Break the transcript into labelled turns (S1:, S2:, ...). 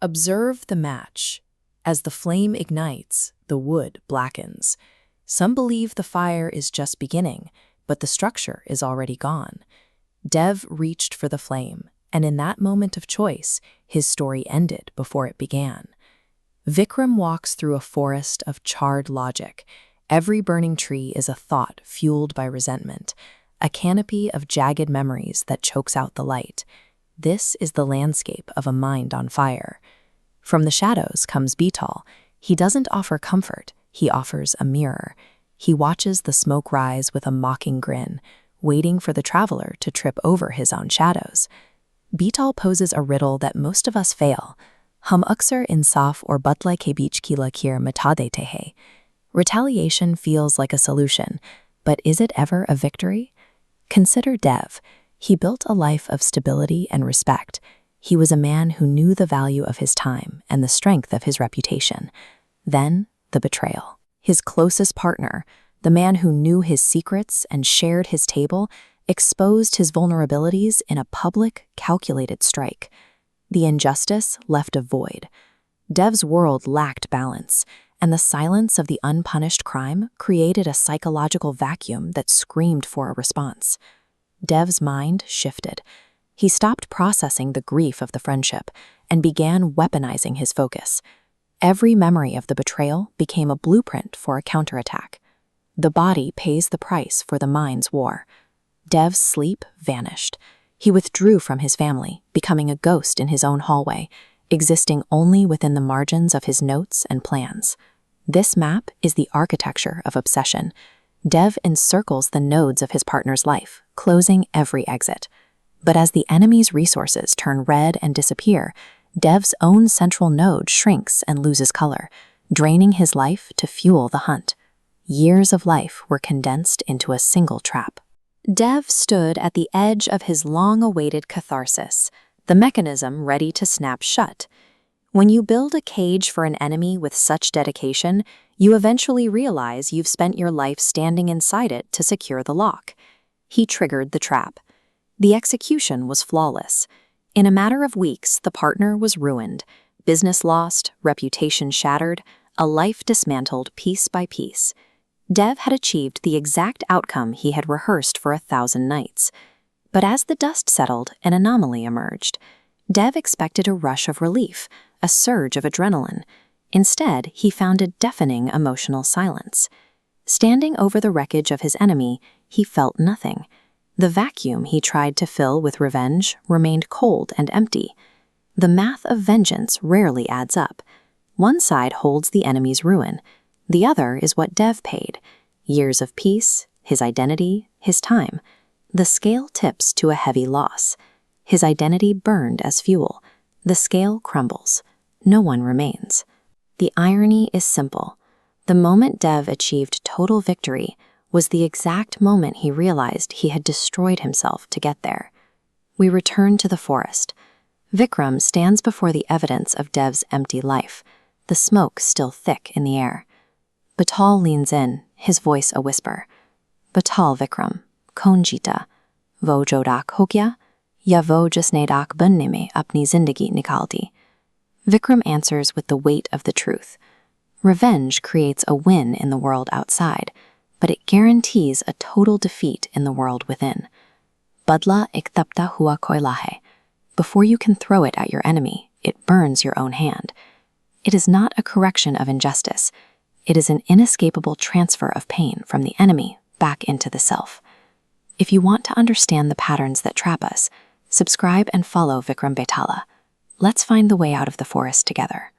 S1: Observe the match. As the flame ignites, the wood blackens. Some believe the fire is just beginning, but the structure is already gone. Dev reached for the flame, and in that moment of choice, his story ended before it began. Vikram walks through a forest of charred logic. Every burning tree is a thought fueled by resentment, a canopy of jagged memories that chokes out the light. This is the landscape of a mind on fire. From the shadows comes Betal. He doesn't offer comfort, he offers a mirror. He watches the smoke rise with a mocking grin, waiting for the traveler to trip over his own shadows. Betal poses a riddle that most of us fail. Hum aksar insaf or batla ke beech ki lakir mita dete hai. Retaliation feels like a solution, but is it ever a victory? Consider Dev. He built a life of stability and respect. He was a man who knew the value of his time and the strength of his reputation. Then, the betrayal. His closest partner, the man who knew his secrets and shared his table, exposed his vulnerabilities in a public, calculated strike. The injustice left a void. Dev's world lacked balance, and the silence of the unpunished crime created a psychological vacuum that screamed for a response. Dev's mind shifted. He stopped processing the grief of the friendship and began weaponizing his focus. Every memory of the betrayal became a blueprint for a counterattack. The body pays the price for the mind's war. Dev's sleep vanished. He withdrew from his family, becoming a ghost in his own hallway, existing only within the margins of his notes and plans. This map is the architecture of obsession. Dev encircles the nodes of his partner's life, closing every exit. But as the enemy's resources turn red and disappear, Dev's own central node shrinks and loses color, draining his life to fuel the hunt. Years of life were condensed into a single trap. Dev stood at the edge of his long-awaited catharsis, the mechanism ready to snap shut. When you build a cage for an enemy with such dedication, you eventually realize you've spent your life standing inside it to secure the lock. He triggered the trap. The execution was flawless. In a matter of weeks, the partner was ruined, business lost, reputation shattered, a life dismantled piece by piece. Dev had achieved the exact outcome he had rehearsed for 1,000 nights. But as the dust settled, an anomaly emerged. Dev expected a rush of relief, a surge of adrenaline. Instead, he found a deafening emotional silence. Standing over the wreckage of his enemy, he felt nothing. The vacuum he tried to fill with revenge remained cold and empty. The math of vengeance rarely adds up. One side holds the enemy's ruin. The other is what Dev paid. Years of peace, his identity, his time. The scale tips to a heavy loss. His identity burned as fuel. The scale crumbles. No one remains. The irony is simple. The moment Dev achieved total victory was the exact moment he realized he had destroyed himself to get there. We return to the forest. Vikram stands before the evidence of Dev's empty life, the smoke still thick in the air. Bhetal leans in, his voice a whisper. Bhetal Vikram, kaun jeeta? Wo jo rak ho gya? Ya wo jisne rak banne mein apni zindagi nikal di? Vikram answers with the weight of the truth. Revenge creates a win in the world outside, but it guarantees a total defeat in the world within. Badla ek tapta hua koila hai. Before you can throw it at your enemy, it burns your own hand. It is not a correction of injustice. It is an inescapable transfer of pain from the enemy back into the self. If you want to understand the patterns that trap us, subscribe and follow Vikram Bhetala. Let's find the way out of the forest together.